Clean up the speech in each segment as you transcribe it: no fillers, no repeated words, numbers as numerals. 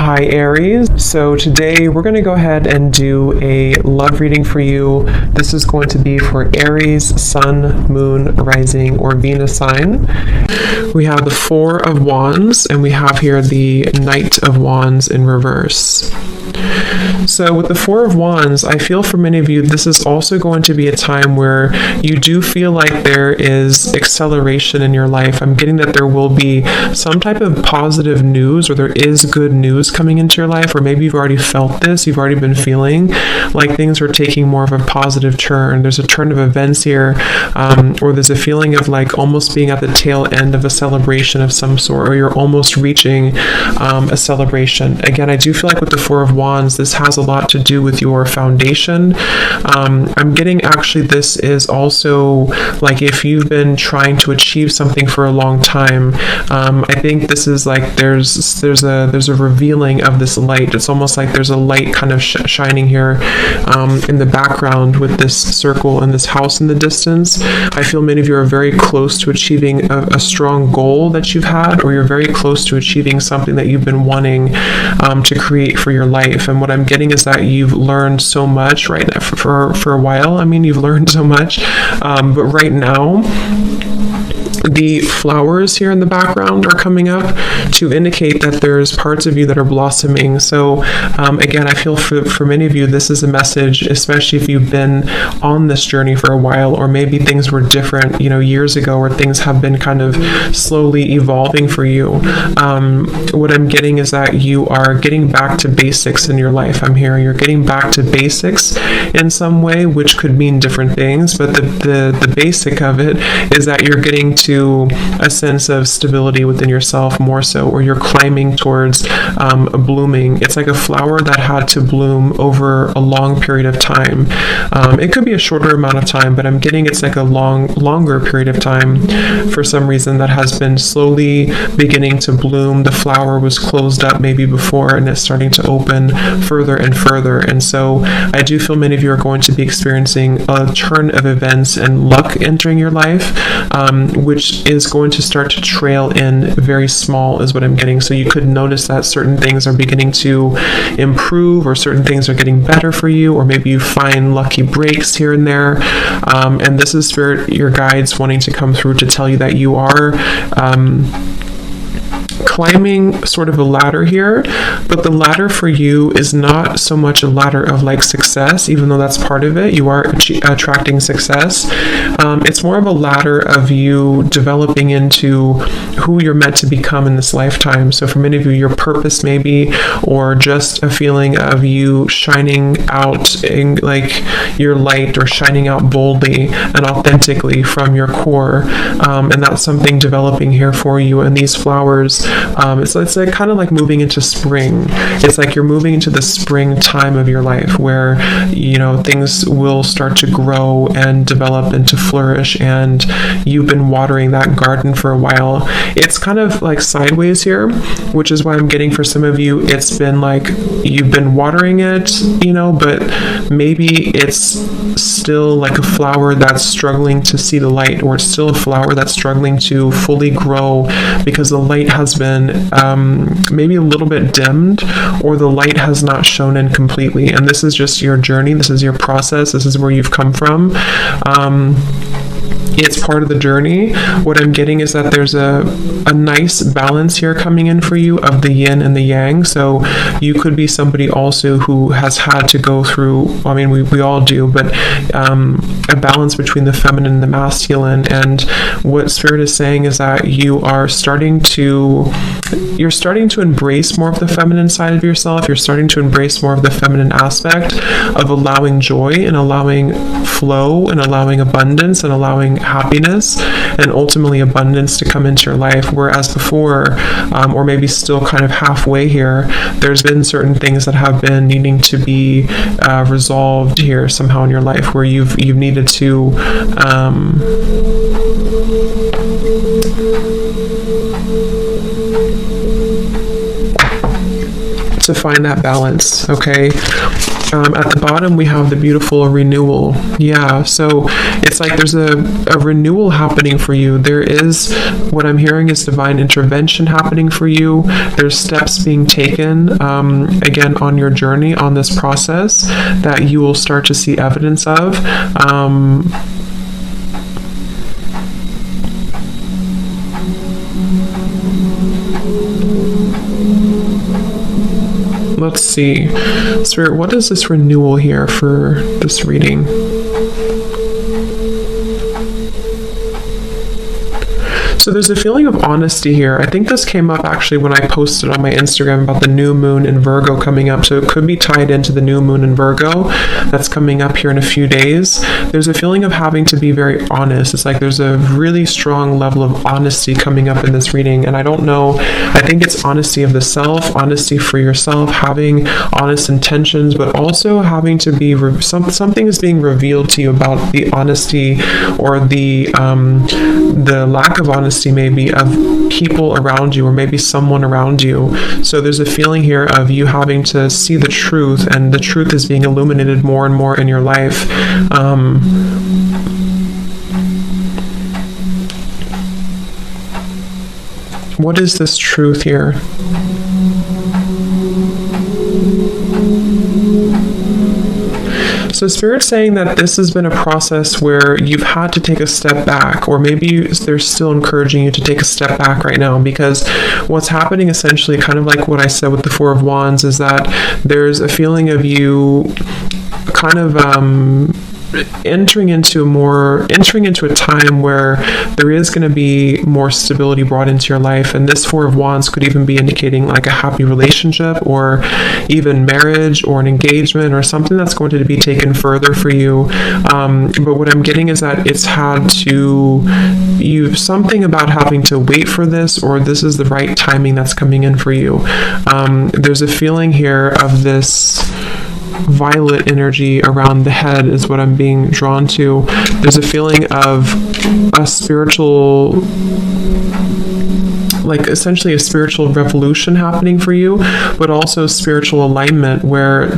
Hi Aries. So today we're going to go ahead and do a love reading for you. This is going to be for Aries, Sun, Moon, Rising, or Venus sign. We have the Four of Wands and we have here the Knight of Wands in reverse. So with the Four of Wands, I feel for many of you, this is also going to be a time where you do feel like there is acceleration in your life. I'm getting that there will be some type of positive news, or there is good news coming into your life, or maybe you've already felt this, you've already been feeling like things are taking more of a positive turn. There's a turn of events here, or there's a feeling of like almost being at the tail end of a celebration of some sort, or you're almost reaching a celebration. Again, I do feel like with the Four of Wands, this has a lot to do with your foundation. I'm getting actually this is also like if you've been trying to achieve something for a long time. I think this is like there's a revealing of this light. It's almost like there's a light kind of shining here in the background with this circle and this house in the distance. I feel many of you are very close to achieving a strong goal that you've had, or you're very close to achieving something that you've been wanting to create for your life. And what I'm getting is that you've learned so much right now for a while. I mean, you've learned so much, but right now the flowers here in the background are coming up to indicate that there's parts of you that are blossoming. So again, I feel for many of you, this is a message, especially if you've been on this journey for a while, or maybe things were different, years ago, or things have been kind of slowly evolving for you. What I'm getting is that you are getting back to basics in your life. I'm hearing you're getting back to basics in some way, which could mean different things, but the basic of it is that you're getting to a sense of stability within yourself more so, or you're climbing towards blooming. It's like a flower that had to bloom over a long period of time. It could be a shorter amount of time, but I'm getting it's like a longer period of time for some reason that has been slowly beginning to bloom. The flower was closed up maybe before, and it's starting to open further and further. And so I do feel many of you are going to be experiencing a turn of events and luck entering your life, which is going to start to trail in very small is what I'm getting. So you could notice that certain things are beginning to improve, or certain things are getting better for you, or maybe you find lucky breaks here and there. And this is Spirit, your guides wanting to come through to tell you that you are climbing sort of a ladder here, but the ladder for you is not so much a ladder of like success, even though that's part of it. You are attracting success. It's more of a ladder of you developing into who you're meant to become in this lifetime. So for many of you, your purpose maybe, or just a feeling of you shining out in like your light, or shining out boldly and authentically from your core. And that's something developing here for you. And these flowers, it's like kind of like moving into spring. It's like you're moving into the spring time of your life where, things will start to grow and develop and to flourish, and you've been watering that garden for a while. It's kind of like sideways here, which is why I'm getting for some of you, it's been like you've been watering it, but maybe it's still like a flower that's struggling to see the light, or it's still a flower that's struggling to fully grow because the light has been maybe a little bit dimmed, or the light has not shone in completely. And this is just your journey. This is your process. This is where you've come from. It's part of the journey. What I'm getting is that there's a nice balance here coming in for you of the yin and the yang. So you could be somebody also who has had to go through, I mean, we all do, but a balance between the feminine and the masculine. And what Spirit is saying is that you're starting to embrace more of the feminine side of yourself. You're starting to embrace more of the feminine aspect of allowing joy and allowing flow and allowing abundance and allowing happiness and ultimately abundance to come into your life. Whereas before, or maybe still kind of halfway here, there's been certain things that have been needing to be resolved here somehow in your life, where you've needed to to find that balance, okay? At the bottom, we have the beautiful renewal. Yeah, so it's like there's a renewal happening for you. There is, what I'm hearing is divine intervention happening for you. There's steps being taken, again, on your journey, on this process, that you will start to see evidence of. Let's see. Spirit, what is this renewal here for this reading? So there's a feeling of honesty here. I think this came up actually when I posted on my Instagram about the new moon in Virgo coming up. So it could be tied into the new moon in Virgo that's coming up here in a few days. There's a feeling of having to be very honest. It's like there's a really strong level of honesty coming up in this reading. And I don't know, I think it's honesty of the self, honesty for yourself, having honest intentions, but also having to be, something is being revealed to you about the honesty or the lack of honesty maybe of people around you, or maybe someone around you. So there's a feeling here of you having to see the truth, and the truth is being illuminated more and more in your life. What is this truth here? So Spirit's saying that this has been a process where you've had to take a step back, or maybe they're still encouraging you to take a step back right now, because what's happening essentially, kind of like what I said with the Four of Wands, is that there's a feeling of you kind of entering into a time where there is going to be more stability brought into your life. And this Four of Wands could even be indicating like a happy relationship, or even marriage, or an engagement, or something that's going to be taken further for you. But what I'm getting is that it's had to, something about having to wait for this, or this is the right timing that's coming in for you. There's a feeling here of this violet energy around the head is what I'm being drawn to. There's a feeling of a spiritual, like essentially a spiritual revolution happening for you, but also spiritual alignment, where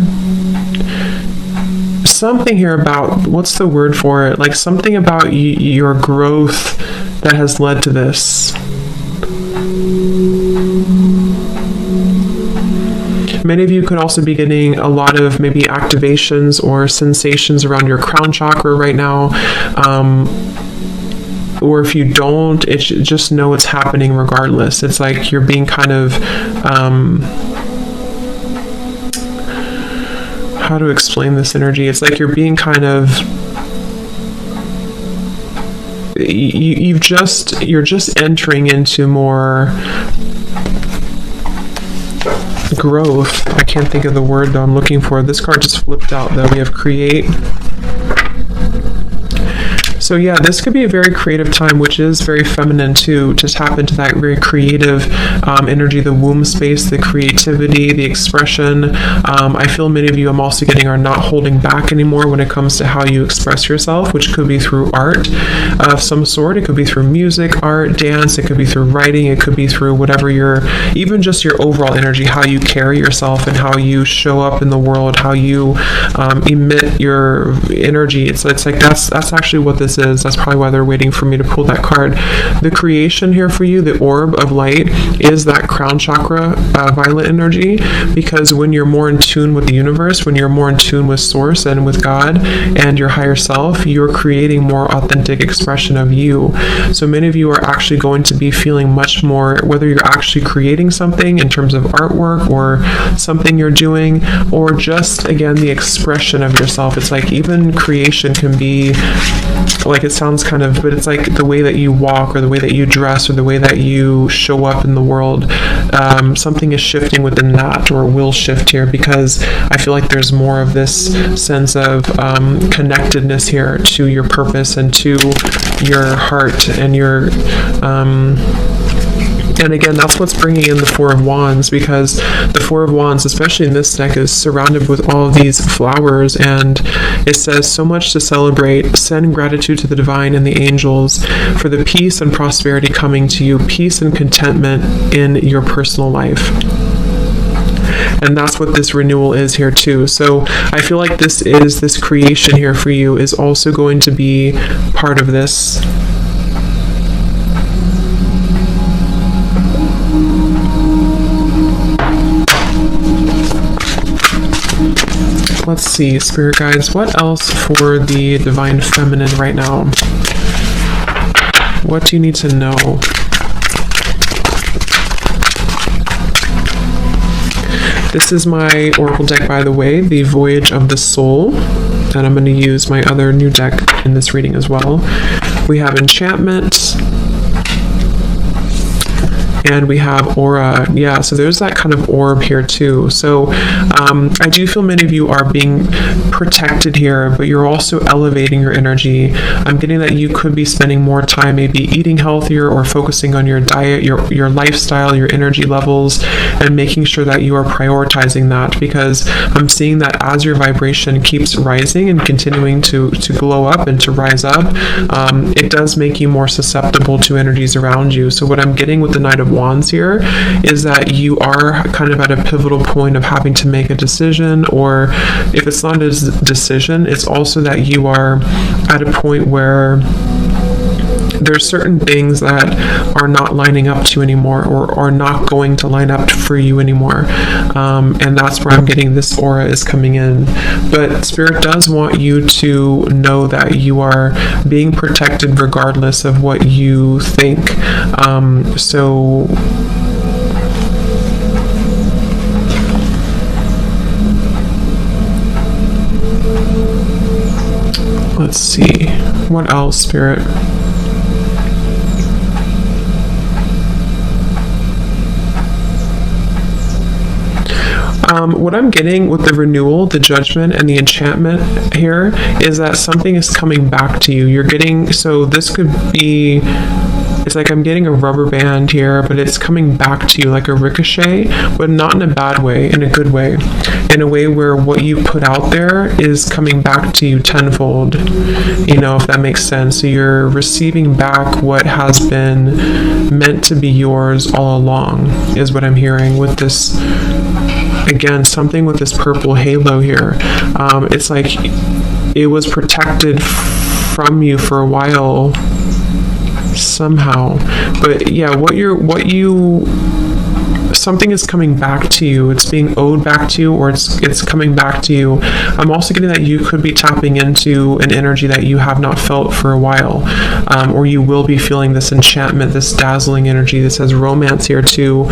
something here about, what's the word for it? Like something about your growth that has led to this. Many of you could also be getting a lot of maybe activations or sensations around your crown chakra right now. Or if you don't, just know it's happening regardless. It's like you're being kind of, how to explain this energy? It's like you're being kind of, you're just entering into more growth. I can't think of the word though I'm looking for. This card just flipped out though. We have create. So yeah, this could be a very creative time, which is very feminine too, to tap into that very creative energy, the womb space, the creativity, the expression. I feel many of you, I'm also getting, are not holding back anymore when it comes to how you express yourself, which could be through art of some sort. It could be through music, art, dance. It could be through writing. It could be through whatever even just your overall energy, how you carry yourself and how you show up in the world, how you emit your energy. It's like that's actually what this is. That's probably why they're waiting for me to pull that card. The creation here for you, the orb of light, is that crown chakra violet energy, because when you're more in tune with the universe, when you're more in tune with source and with God and your higher self, you're creating more authentic expression of you. So many of you are actually going to be feeling much more, whether you're actually creating something in terms of artwork or something you're doing, or just again the expression of yourself. It's like even creation can be like, it sounds kind of, but it's like the way that you walk, or the way that you dress, or the way that you show up in the world. Something is shifting within that, or will shift here, because I feel like there's more of this sense of connectedness here to your purpose and to your heart and your and again, that's what's bringing in the Four of Wands, because the Four of Wands, especially in this deck, is surrounded with all of these flowers, and it says so much to celebrate. Send gratitude to the divine and the angels for the peace and prosperity coming to you, peace and contentment in your personal life. And that's what this renewal is here too. So I feel like this creation here for you is also going to be part of this. Let's see, Spirit Guides, what else for the Divine Feminine right now? What do you need to know? This is my Oracle deck, by the way, the Voyage of the Soul. And I'm going to use my other new deck in this reading as well. We have Enchantment. And we have aura. Yeah, so there's that kind of orb here too. So I do feel many of you are being protected here, but you're also elevating your energy. I'm getting that you could be spending more time maybe eating healthier or focusing on your diet, your lifestyle, your energy levels, and making sure that you are prioritizing that, because I'm seeing that as your vibration keeps rising and continuing to glow up and to rise up, it does make you more susceptible to energies around you. So what I'm getting with the Knight of Wands here is that you are kind of at a pivotal point of having to make a decision, or if it's not a decision, it's also that you are at a point where there's certain things that are not lining up to you anymore, or are not going to line up for you anymore, and that's where I'm getting this aura is coming in. But Spirit does want you to know that you are being protected regardless of what you think. So let's see, what else, Spirit? What I'm getting with the renewal, the judgment, and the enchantment here is that something is coming back to you. You're getting, so this could be, it's like I'm getting a rubber band here, but it's coming back to you like a ricochet, but not in a bad way, in a good way, in a way where what you put out there is coming back to you tenfold, you know, if that makes sense. So you're receiving back what has been meant to be yours all along, is what I'm hearing with this. Again, something with this purple halo here. It's like it was protected from you for a while somehow. But yeah, something is coming back to you. It's being owed back to you, or it's coming back to you. I'm also getting that you could be tapping into an energy that you have not felt for a while, or you will be feeling this enchantment, this dazzling energy. This has romance here too.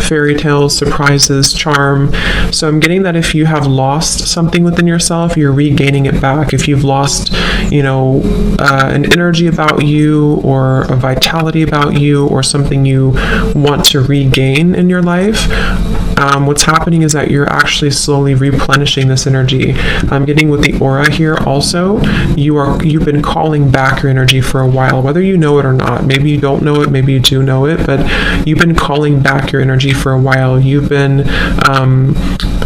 Fairy tales, surprises, charm. So I'm getting that if you have lost something within yourself, you're regaining it back. If you've lost, you know, an energy about you, or a vitality about you, or something you want to regain in your life, what's happening is that you're actually slowly replenishing this energy. I'm getting with the aura here also, you've been calling back your energy for a while, whether you know it or not. Maybe you don't know it, maybe you do know it, but you've been calling back your energy for a while. You've been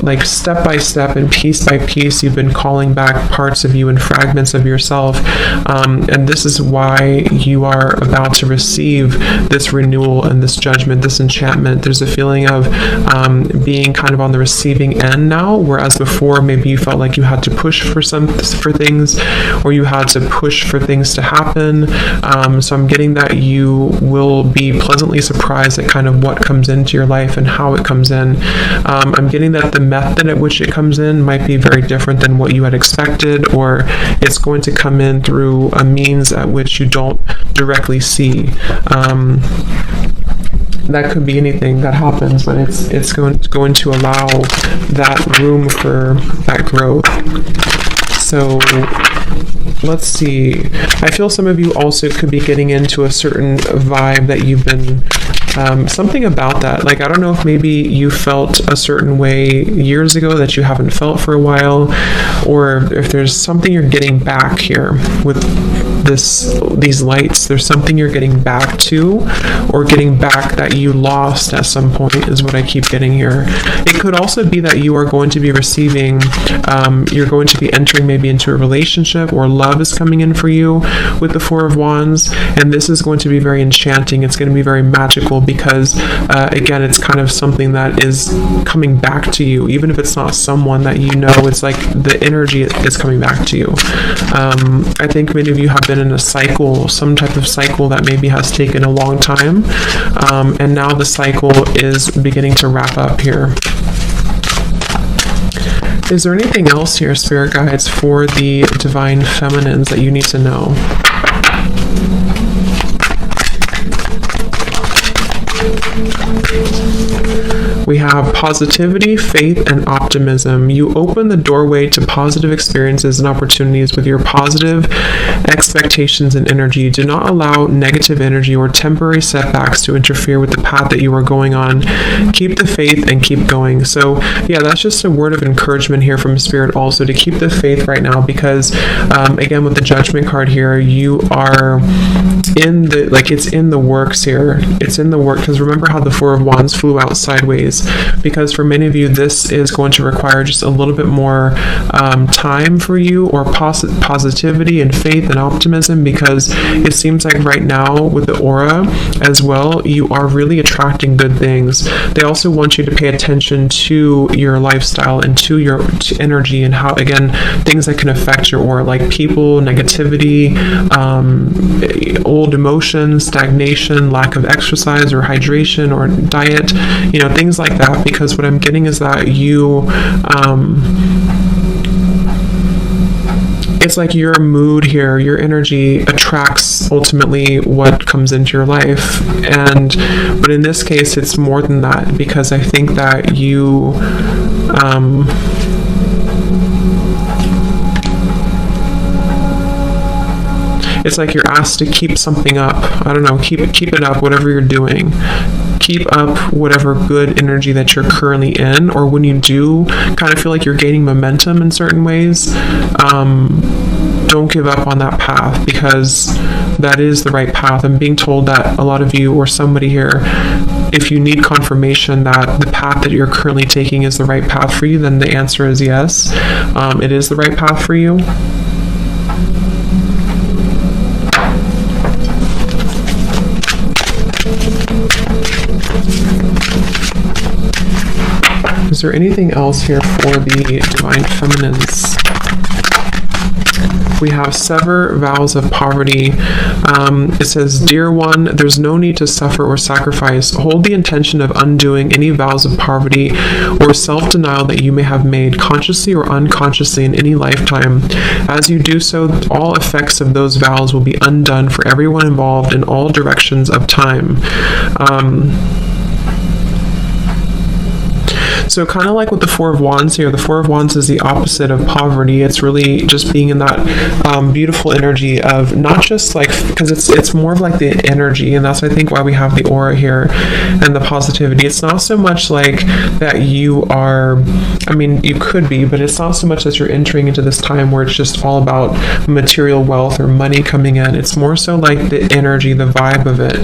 like step by step and piece by piece, you've been calling back parts of you and fragments of yourself, and this is why you are about to receive this renewal and this judgment, this enchantment. There's a feeling of being kind of on the receiving end now, whereas before maybe you felt like you had to push for things, or you had to push for things to happen. So I'm getting that you will be pleasantly surprised at kind of what comes into your life and how it comes in. I'm getting that the method at which it comes in might be very different than what you had expected, or it's going to come in through a means at which you don't directly see. That could be anything that happens, but it's going to allow that room for that growth. So let's see. I feel some of you also could be getting into a certain vibe that you've been, something about that. Like, I don't know if maybe you felt a certain way years ago that you haven't felt for a while, or if there's something you're getting back here with these lights. There's something you're getting back to, or getting back that you lost at some point, is what I keep getting here. It could also be that you are going to be receiving, you're going to be entering maybe into a relationship, or love is coming in for you with the Four of Wands, and this is going to be very enchanting. It's going to be very magical because, again, it's kind of something that is coming back to you. Even if it's not someone that you know, it's like the energy is coming back to you. I think many of you have been in a cycle, some type of cycle that maybe has taken a long time, and now the cycle is beginning to wrap up here. Is there anything else here, Spirit Guides, for the Divine Feminines that you need to know? We have positivity, faith, and optimism. You open the doorway to positive experiences and opportunities with your positive expectations and energy. Do not allow negative energy or temporary setbacks to interfere with the path that you are going on. Keep the faith and keep going. So yeah, that's just a word of encouragement here from Spirit also, to keep the faith right now, because again, with the Judgment card here, you are in the, like, it's in the works here. It's in the work, because remember how the Four of Wands flew out sideways, because for many of you, this is going to require just a little bit more time for you, or positivity and faith and optimism, because it seems like right now with the aura as well, you are really attracting good things. They also want you to pay attention to your lifestyle and to your energy, and how, again, things that can affect your aura, like people, negativity, old emotions, stagnation, lack of exercise or hydration or diet, you know, things like that. Because what I'm getting is that you, it's like your mood here, your energy attracts ultimately what comes into your life. But in this case, it's more than that, because I think that you, it's like you're asked to keep something up. I don't know, keep it up, whatever you're doing. Keep up whatever good energy that you're currently in, or when you do kind of feel like you're gaining momentum in certain ways, don't give up on that path, because that is the right path. I'm being told that a lot of you, or somebody here, if you need confirmation that the path that you're currently taking is the right path for you, then the answer is yes. It is the right path for you. Is there anything else here for the Divine Feminines? We have sever vows of poverty. It says, dear one, there's no need to suffer or sacrifice. Hold the intention of undoing any vows of poverty or self-denial that you may have made, consciously or unconsciously, in any lifetime. As you do so, all effects of those vows will be undone for everyone involved in all directions of time. So kind of like with the Four of Wands here, the Four of Wands is the opposite of poverty. It's really just being in that beautiful energy of not just like, because it's more of like the energy, and that's I think why we have the aura here and the positivity. It's not so much like that you are, I mean, you could be, but it's not so much that you're entering into this time where it's just all about material wealth or money coming in. It's more so like the energy, the vibe of it.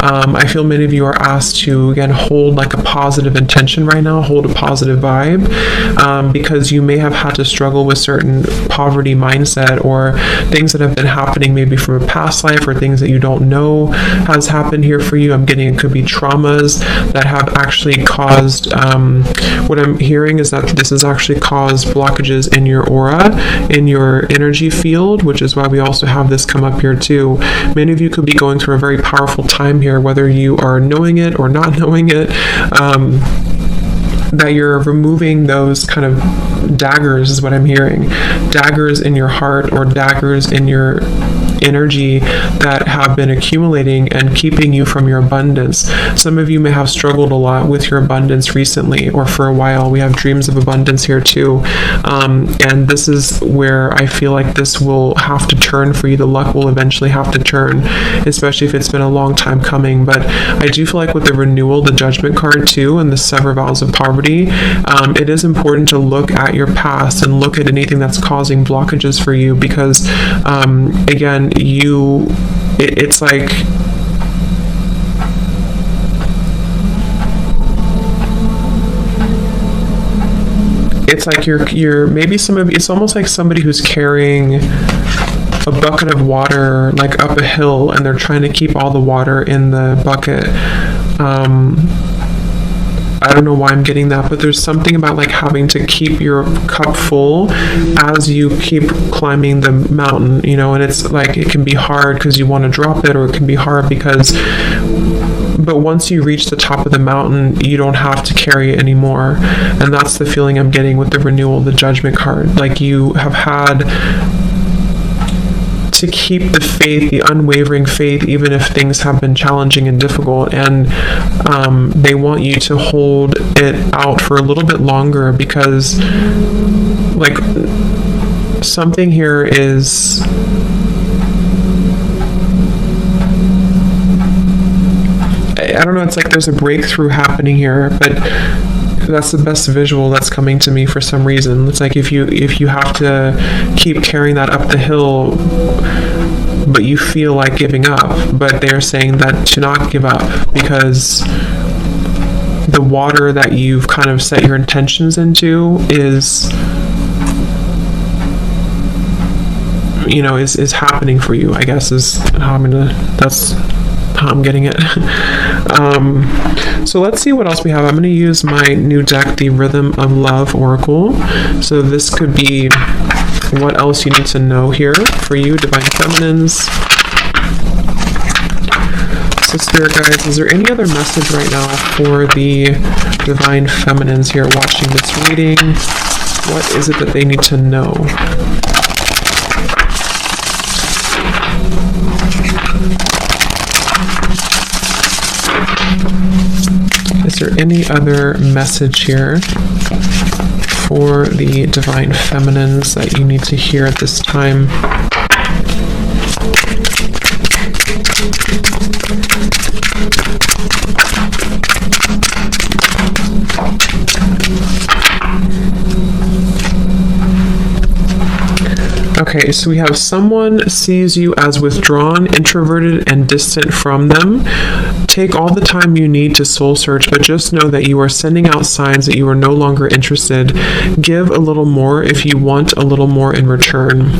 I feel many of you are asked to, again, hold like a positive intention right now, hold a positive vibe, because you may have had to struggle with certain poverty mindset, or things that have been happening maybe from a past life, or things that you don't know has happened here for you. I'm getting, it could be traumas that have actually caused, what I'm hearing is that this has actually caused blockages in your aura, in your energy field, which is why we also have this come up here too. Many of you could be going through a very powerful time here, whether you are knowing it or not knowing it, that you're removing those kind of daggers, is what I'm hearing. Daggers in your heart, or daggers in your energy that have been accumulating and keeping you from your abundance. Some of you may have struggled a lot with your abundance recently, or for a while. We have dreams of abundance here too, and this is where I feel like this will have to turn for you. The luck will eventually have to turn, especially if it's been a long time coming. But I do feel like with the renewal, the Judgment card too, and the sever vows of poverty, it is important to look at your past and look at anything that's causing blockages for you, because again, and it's like you're maybe it's almost like somebody who's carrying a bucket of water like up a hill, and they're trying to keep all the water in the bucket. I don't know why I'm getting that, but there's something about like having to keep your cup full as you keep climbing the mountain, and it's like it can be hard because you want to drop it, or it can be hard but once you reach the top of the mountain, you don't have to carry it anymore. And that's the feeling I'm getting with the renewal, the Judgment card. Like you have had to keep the faith, the unwavering faith, even if things have been challenging and difficult. And they want you to hold it out for a little bit longer, because like something here is... I don't know, it's like there's a breakthrough happening here, but that's the best visual that's coming to me for some reason. It's like if you have to keep carrying that up the hill, but you feel like giving up, but they're saying that to not give up, because the water that you've kind of set your intentions into is is happening for you, I guess, is how that's how I'm getting it. So let's see what else we have. I'm going to use my new deck, the Rhythm of Love Oracle. So this could be what else you need to know here for you, Divine Feminines. So Spirit Guides, is there any other message right now for the Divine Feminines here watching this reading? What is it that they need to know? Is there any other message here for the Divine Feminines that you need to hear at this time? Okay, so we have someone sees you as withdrawn, introverted, and distant from them. Take all the time you need to soul search, but just know that you are sending out signs that you are no longer interested. Give a little more if you want a little more in return.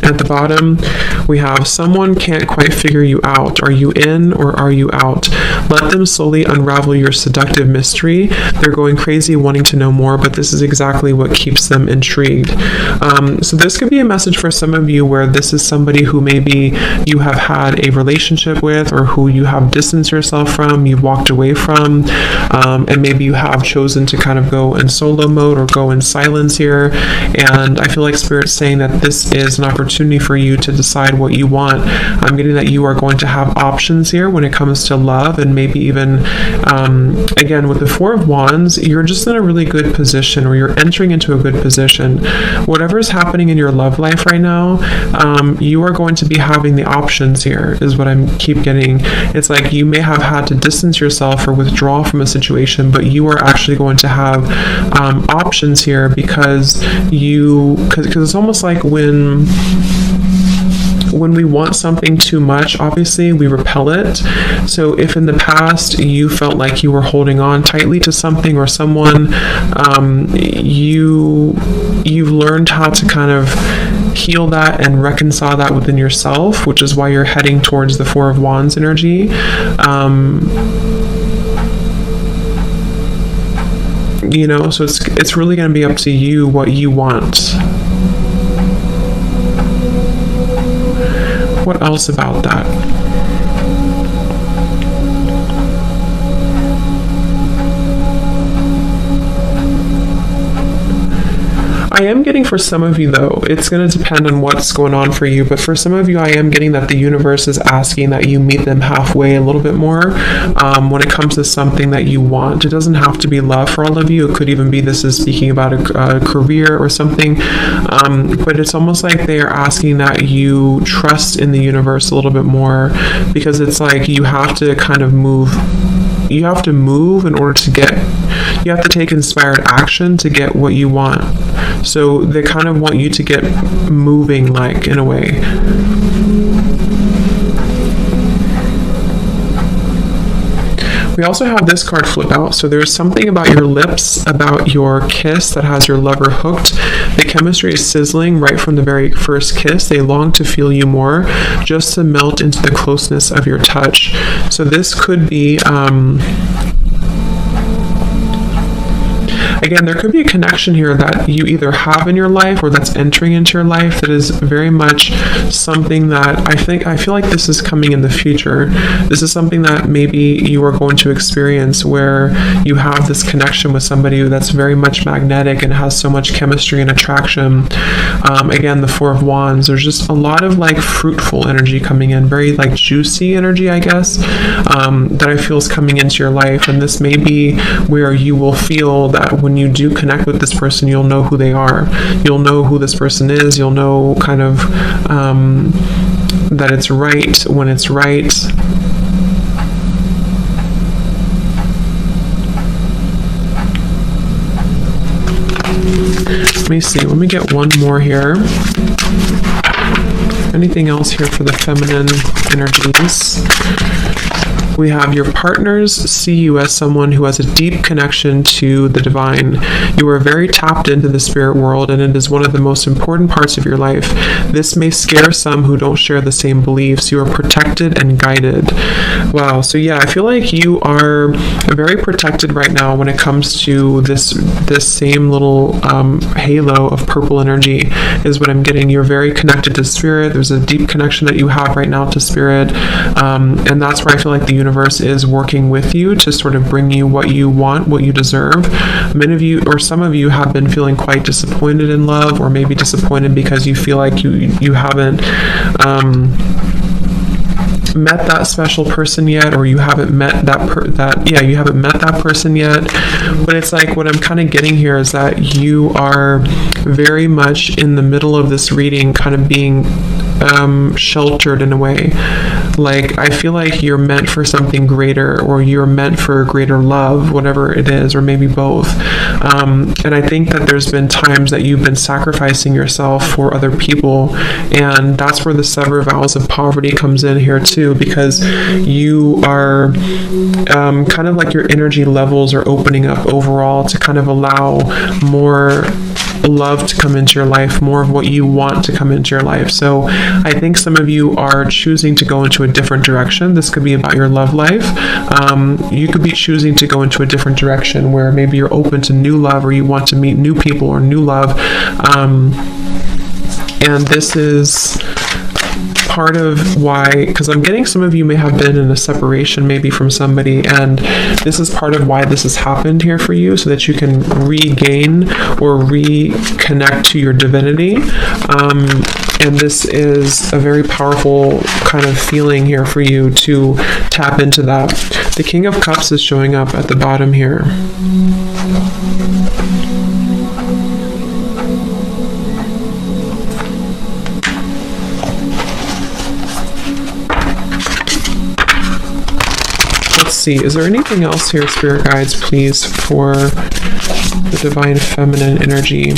At the bottom, we have someone can't quite figure you out. Are you in or are you out? Let them slowly unravel your seductive mystery. They're going crazy wanting to know more, but this is exactly what keeps them intrigued. So this could be a message for some of you where this is somebody who maybe you have had a relationship with, or who you have distanced yourself from, you've walked away from, and maybe you have chosen to kind of go in solo mode or go in silence here. And I feel like Spirit's saying that this is an opportunity for you to decide what you want. I'm getting that you are going to have options here when it comes to love, and maybe even again with the Four of Wands, you're just in a really good position, or you're entering into a good position. Whatever is happening in your love life right now, you are going to be having the options here, is what I'm keep getting. It's like you may have had to distance yourself or withdraw from a situation, but you are actually going to have options here, because it's almost like when we want something too much, obviously we repel it. So if in the past you felt like you were holding on tightly to something or someone, you've learned how to kind of heal that and reconcile that within yourself, which is why you're heading towards the Four of Wands energy. So it's really going to be up to you what you want. What else about that? I am getting for some of you, though, it's going to depend on what's going on for you, but for some of you, I am getting that the universe is asking that you meet them halfway a little bit more when it comes to something that you want. It doesn't have to be love for all of you. It could even be this is speaking about a career or something, but it's almost like they are asking that you trust in the universe a little bit more, because it's like you have to kind of move. You have to move in order to get, you have to take inspired action to get what you want. So they kind of want you to get moving, like, in a way. We also have this card flip out. So there's something about your lips, about your kiss that has your lover hooked. The chemistry is sizzling right from the very first kiss. They long to feel you more, just to melt into the closeness of your touch. So this could be, again, there could be a connection here that you either have in your life or that's entering into your life that is very much something that I feel like this is coming in the future. This is something that maybe you are going to experience, where you have this connection with somebody that's very much magnetic and has so much chemistry and attraction. Again, the Four of Wands, there's just a lot of like fruitful energy coming in, very like juicy energy, I guess, that I feel is coming into your life. And this may be where you will feel that when you do connect with this person, you'll know who they are. You'll know who this person is. You'll know kind of that it's right when it's right. Let me see. Let me get one more here. Anything else here for the feminine energies? We have your partners see you as someone who has a deep connection to the divine. You are very tapped into the spirit world, and it is one of the most important parts of your life. This may scare some who don't share the same beliefs. You are protected and guided. Wow. So yeah, I feel like you are very protected right now when it comes to this same little halo of purple energy is what I'm getting. You're very connected to spirit. There's a deep connection that you have right now to spirit, and that's where I feel like the universe is working with you to sort of bring you what you want, what you deserve. Many of you, or some of you, have been feeling quite disappointed in love, or maybe disappointed because you feel like you haven't met that special person yet, or you haven't met you haven't met that person yet. But it's like, what I'm kind of getting here is that you are very much in the middle of this reading, kind of being sheltered in a way. Like, I feel like you're meant for something greater, or you're meant for greater love, whatever it is, or maybe both. And I think that there's been times that you've been sacrificing yourself for other people, and that's where the sever vows of poverty comes in here too, because you are kind of like your energy levels are opening up overall to kind of allow more love to come into your life, more of what you want to come into your life. So I think some of you are choosing to go into a different direction. This could be about your love life. You could be choosing to go into a different direction where maybe you're open to new love, or you want to meet new people or new love. And this is part of why, because I'm getting some of you may have been in a separation maybe from somebody, and this is part of why this has happened here for you, so that you can regain or reconnect to your divinity. And this is a very powerful kind of feeling here for you to tap into that. The King of Cups is showing up at the bottom here. Let's see, is there anything else here, Spirit Guides, please, for the Divine Feminine energy?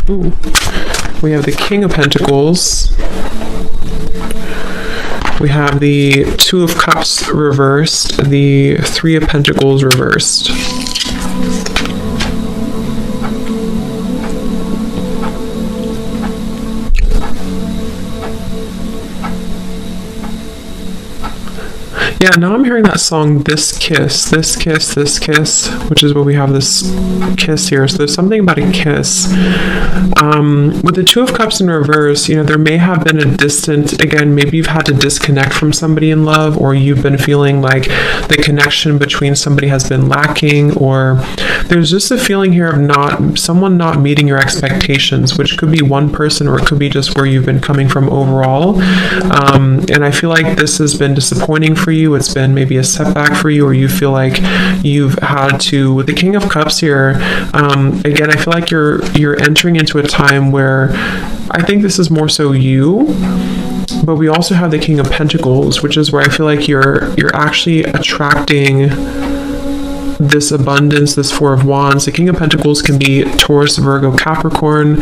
Ooh. We have the King of Pentacles. We have the Two of Cups reversed, the Three of Pentacles reversed. Yeah, now I'm hearing that song, This Kiss, This Kiss, This Kiss, which is what we have, this kiss here. So there's something about a kiss. With the Two of Cups in reverse, you know, there may have been a distant, again, maybe you've had to disconnect from somebody in love, or you've been feeling like the connection between somebody has been lacking, or there's just a feeling here of someone not meeting your expectations, which could be one person, or it could be just where you've been coming from overall. And I feel like this has been disappointing for you. It's been maybe a setback for you, or you feel like you've had to, with the King of Cups here, again, I feel like you're entering into a time where I think this is more so you, but we also have the King of Pentacles, which is where I feel like you're actually attracting this abundance, this Four of Wands. The King of Pentacles can be Taurus, Virgo, Capricorn,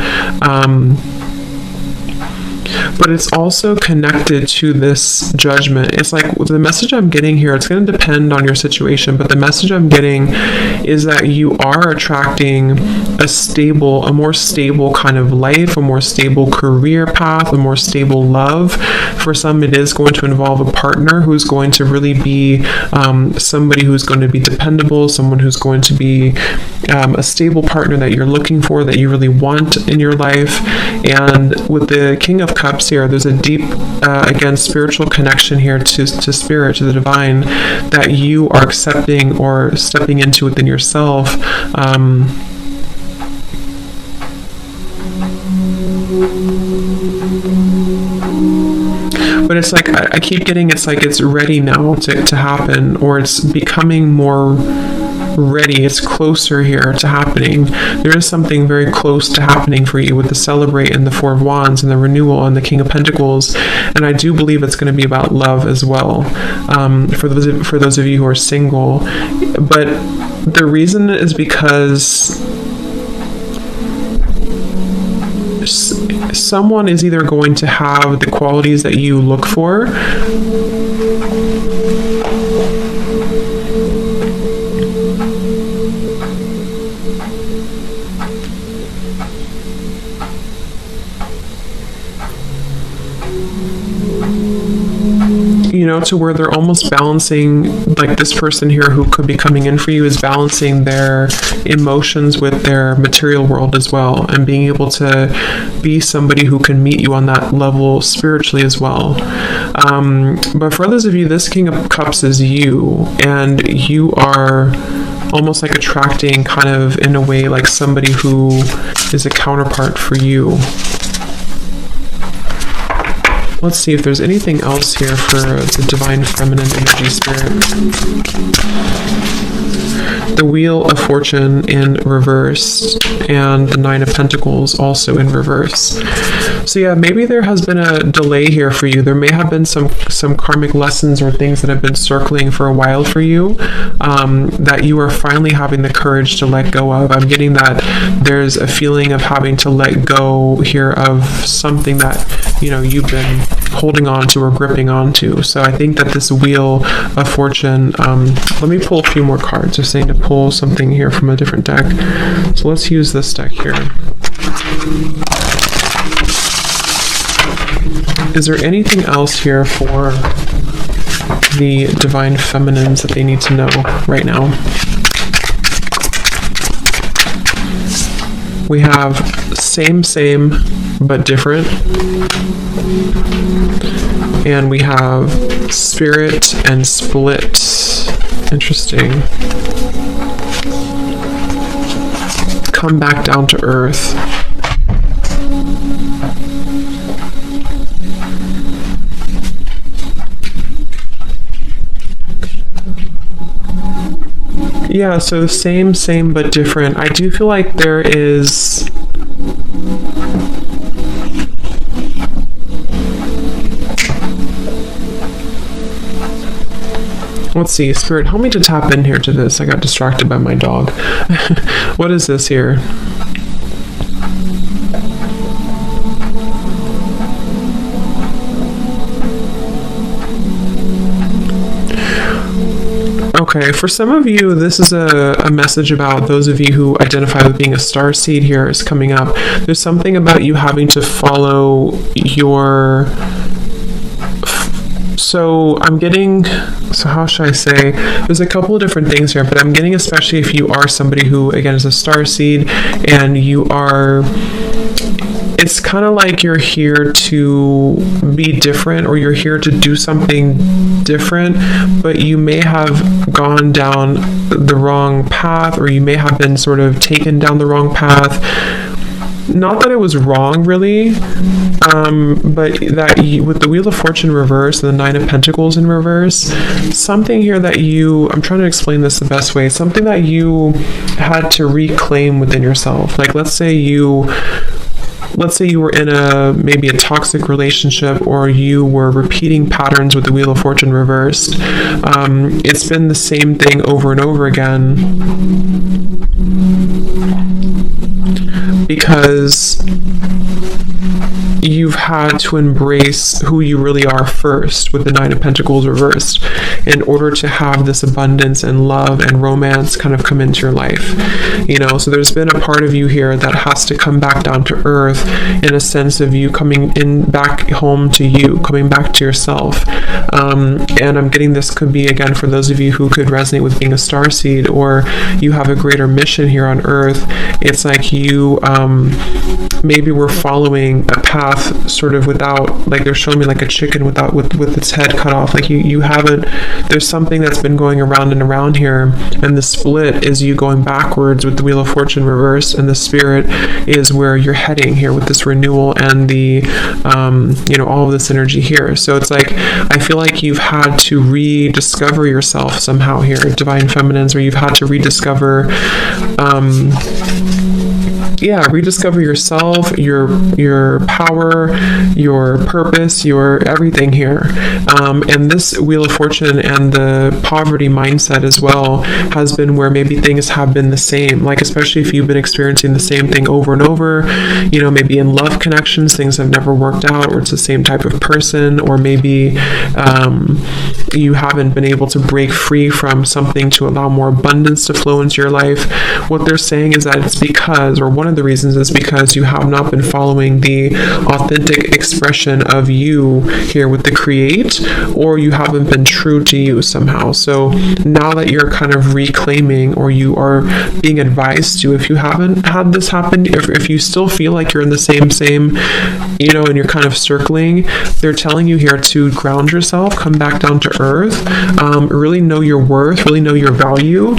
but it's also connected to this Judgment. It's like the message I'm getting here, it's going to depend on your situation, but the message I'm getting is that you are attracting a more stable kind of life, a more stable career path, a more stable love. For some, it is going to involve a partner who's going to really be somebody who's going to be dependable, someone who's going to be a stable partner that you're looking for, that you really want in your life. And with the King of Cups here, there's a deep, again, spiritual connection here to spirit, to the divine, that you are accepting or stepping into within yourself. But it's like, I keep getting, it's like it's ready now to happen, or it's becoming more ready. It's closer here to happening. There is something very close to happening for you with the Celebrate and the Four of Wands and the Renewal and the King of Pentacles. And I do believe it's going to be about love as well, for those of you who are single. But the reason is because someone is either going to have the qualities that you look for, to where they're almost balancing, like this person here who could be coming in for you is balancing their emotions with their material world as well, and being able to be somebody who can meet you on that level spiritually as well. But for others of you, this King of Cups is you, and you are almost like attracting, kind of in a way, like somebody who is a counterpart for you. Let's see if there's anything else here for the Divine Feminine Energy Spirit. The Wheel of Fortune in reverse, and the Nine of Pentacles also in reverse. So yeah, maybe there has been a delay here for you. There may have been some karmic lessons or things that have been circling for a while for you, that you are finally having the courage to let go of. I'm getting that there's a feeling of having to let go here of something that you've been holding on to or gripping onto. So I think that this Wheel of Fortune, let me pull a few more cards. They're saying to pull something here from a different deck. So let's use this deck here. Is there anything else here for the Divine Feminines that they need to know right now? We have same, but different. And we have Spirit and Split. Interesting. Come back down to earth. Yeah, so same, but different. I do feel like there is... Let's see, Spirit, help me to tap in here to this. I got distracted by my dog. What is this here? Okay, for some of you, this is a message about those of you who identify with being a star seed here is coming up. There's something about you having to follow your... So I'm getting, so how should I say, there's a couple of different things here, but I'm getting, especially if you are somebody who, again, is a star seed, and you are... It's kind of like you're here to be different, or you're here to do something different, but you may have gone down the wrong path, or you may have been sort of taken down the wrong path. Not that it was wrong, really, but that with the Wheel of Fortune reverse and the Nine of Pentacles in reverse, something here that you, I'm trying to explain this the best way, something that you had to reclaim within yourself. Like, let's say you let's say you were in maybe a toxic relationship, or you were repeating patterns with the Wheel of Fortune reversed. It's been the same thing over and over again, because you've had to embrace who you really are first with the Nine of Pentacles reversed in order to have this abundance and love and romance kind of come into your life. So there's been a part of you here that has to come back down to earth, in a sense of you coming in back home to you, coming back to yourself. And I'm getting this could be, again, for those of you who could resonate with being a starseed, or you have a greater mission here on earth. It's like you maybe were following a path sort of without, like they're showing me like a chicken with its head cut off. Like you haven't, there's something that's been going around and around here, and the split is you going backwards with the Wheel of Fortune reversed, and the Spirit is where you're heading here with this renewal and the all of this energy here. So it's like, I feel like you've had to rediscover yourself somehow here, Divine Feminines, where you've had to rediscover rediscover yourself, your power, your purpose, your everything here. And this Wheel of Fortune and the poverty mindset as well has been where maybe things have been the same, like especially if you've been experiencing the same thing over and over, maybe in love connections, things have never worked out, or it's the same type of person, or maybe you haven't been able to break free from something to allow more abundance to flow into your life. What they're saying is that it's because, or one of the reasons is because you have not been following the authentic expression of you here with the create, or you haven't been true to you somehow. So now that you're kind of reclaiming, or you are being advised to, if you haven't had this happen, if you still feel like you're in the same, and you're kind of circling, they're telling you here to ground yourself, come back down to earth, really know your worth, really know your value,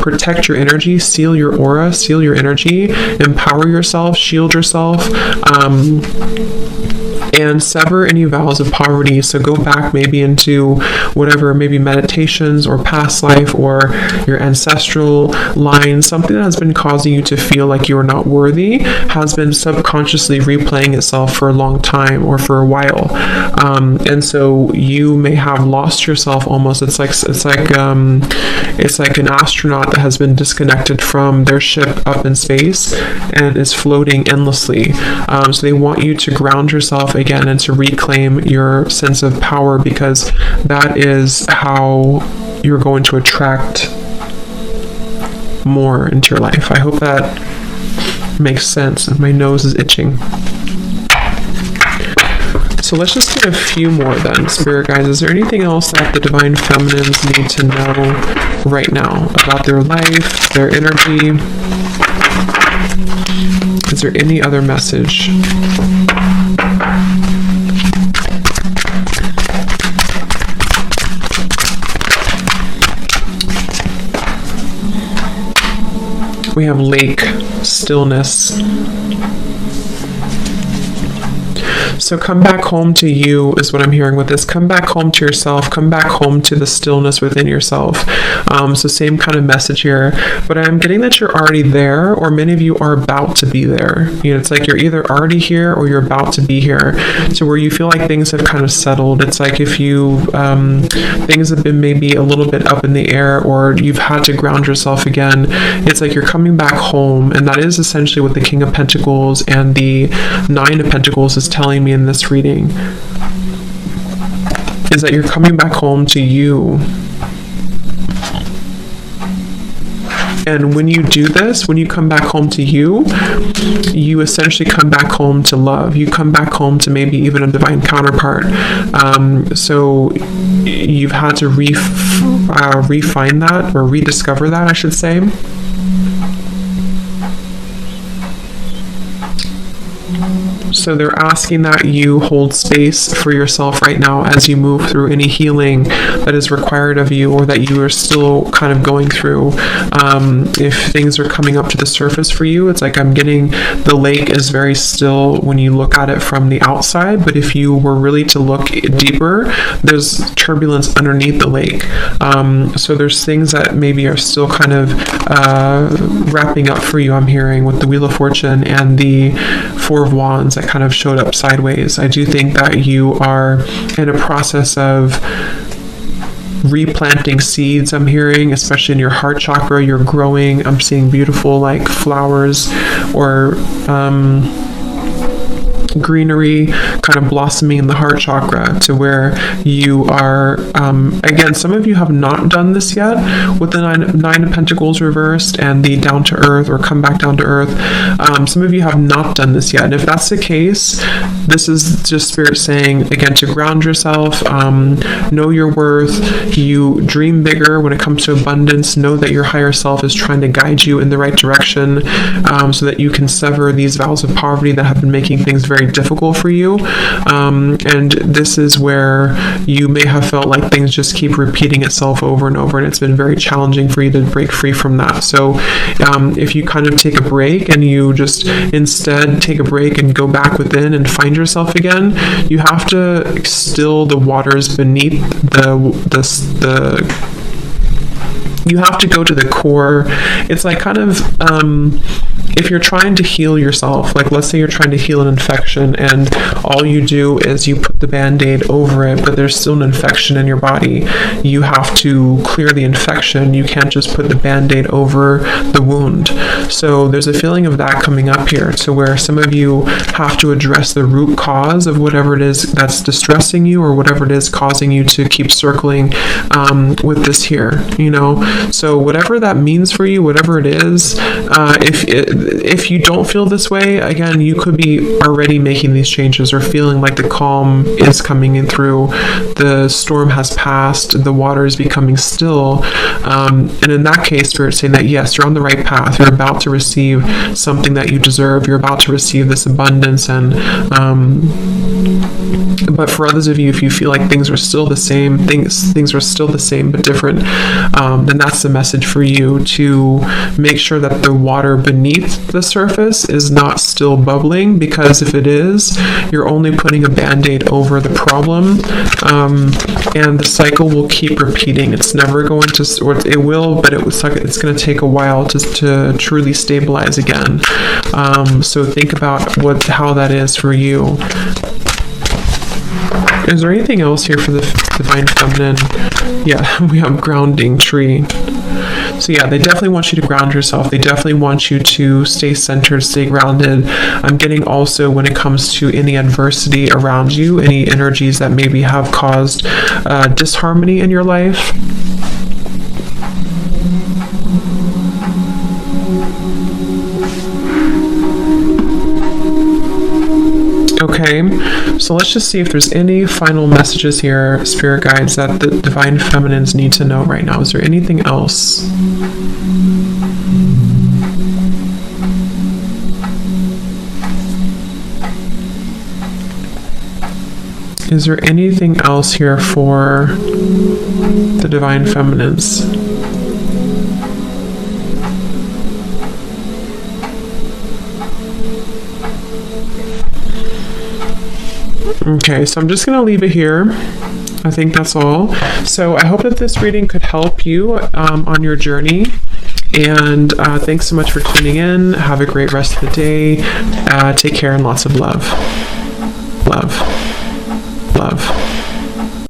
protect your energy, seal your aura, seal your energy, empower yourself, shield yourself, and sever any vows of poverty. So go back maybe into whatever, maybe meditations or past life or your ancestral line, something that has been causing you to feel like you are not worthy, has been subconsciously replaying itself for a long time or for a while. And so you may have lost yourself almost. It's like an astronaut that has been disconnected from their ship up in space and is floating endlessly. So they want you to ground yourself again and to reclaim your sense of power, because that is how you're going to attract more into your life. I hope that makes sense. My nose is itching. So let's just get a few more then, Spirit guides. Is there anything else that the Divine Feminines need to know right now about their life, their energy? Is there any other message? We have lake, stillness. So come back home to you is what I'm hearing with this. Come back home to yourself. Come back home to the stillness within yourself. So same kind of message here. But I'm getting that you're already there, or many of you are about to be there. It's like you're either already here or you're about to be here, to where you feel like things have kind of settled. It's like if you things have been maybe a little bit up in the air, or you've had to ground yourself again. It's like you're coming back home, and that is essentially what the King of Pentacles and the Nine of Pentacles is telling me in this reading, is that you're coming back home to you. And when you do this, when you come back home to you, you essentially come back home to love. You come back home to maybe even a divine counterpart. So you've had to refine that, or rediscover that, I should say. So they're asking that you hold space for yourself right now as you move through any healing that is required of you, or that you are still kind of going through. If things are coming up to the surface for you, it's like I'm getting the lake is very still when you look at it from the outside, but if you were really to look deeper, there's turbulence underneath the lake. So there's things that maybe are still kind of wrapping up for you, I'm hearing, with the Wheel of Fortune and the Four of Wands that kind of showed up sideways. I do think that you are in a process of replanting seeds, I'm hearing, especially in your heart chakra. You're growing. I'm seeing beautiful like flowers or greenery kind of blossoming in the heart chakra, to where you are again, some of you have not done this yet with the nine of Pentacles reversed and the down to earth, or come back down to earth. Some of you have not done this yet, and if that's the case, this is just Spirit saying again to ground yourself, know your worth. You dream bigger when it comes to abundance. Know that your higher self is trying to guide you in the right direction, so that you can sever these vows of poverty that have been making things very difficult for you. And this is where you may have felt like things just keep repeating itself over and over, and it's been very challenging for you to break free from that. So if you kind of take a break and you just instead take a break and go back within and find yourself again, you have to still the waters beneath you have to go to the core. It's like kind of if you're trying to heal yourself, like let's say you're trying to heal an infection and all you do is you put the band-aid over it, but there's still an infection in your body. You have to clear the infection. You can't just put the band-aid over the wound. So there's a feeling of that coming up here, to where some of you have to address the root cause of whatever it is that's distressing you, or whatever it is causing you to keep circling with this here, you know. So whatever that means for you, whatever it is, if you don't feel this way, again, you could be already making these changes, or feeling like the calm is coming in through, the storm has passed, the water is becoming still, and in that case, Spirit's saying that yes, you're on the right path. You're about to receive something that you deserve. You're about to receive this abundance. And but for others of you, if you feel like things are still the same, things are still the same but different, then that's the message for you, to make sure that the water beneath the surface is not still bubbling, because if it is, you're only putting a band-aid over the problem, and the cycle will keep repeating. It's never going to, or it will, but it's going to take a while to truly stabilize again. So think about how that is for you. Is there anything else here for the Divine Feminine? Yeah, we have grounding tree. So yeah, they definitely want you to ground yourself. They definitely want you to stay centered, stay grounded. I'm getting also, when it comes to any adversity around you, any energies that maybe have caused disharmony in your life. Okay, so let's just see if there's any final messages here, Spirit guides, that the Divine Feminines need to know right now. Is there anything else? Is there anything else here for the Divine Feminines? Okay, so I'm just going to leave it here. I think that's all. So I hope that this reading could help you on your journey. And thanks so much for tuning in. Have a great rest of the day. Take care and lots of love. Love. Love.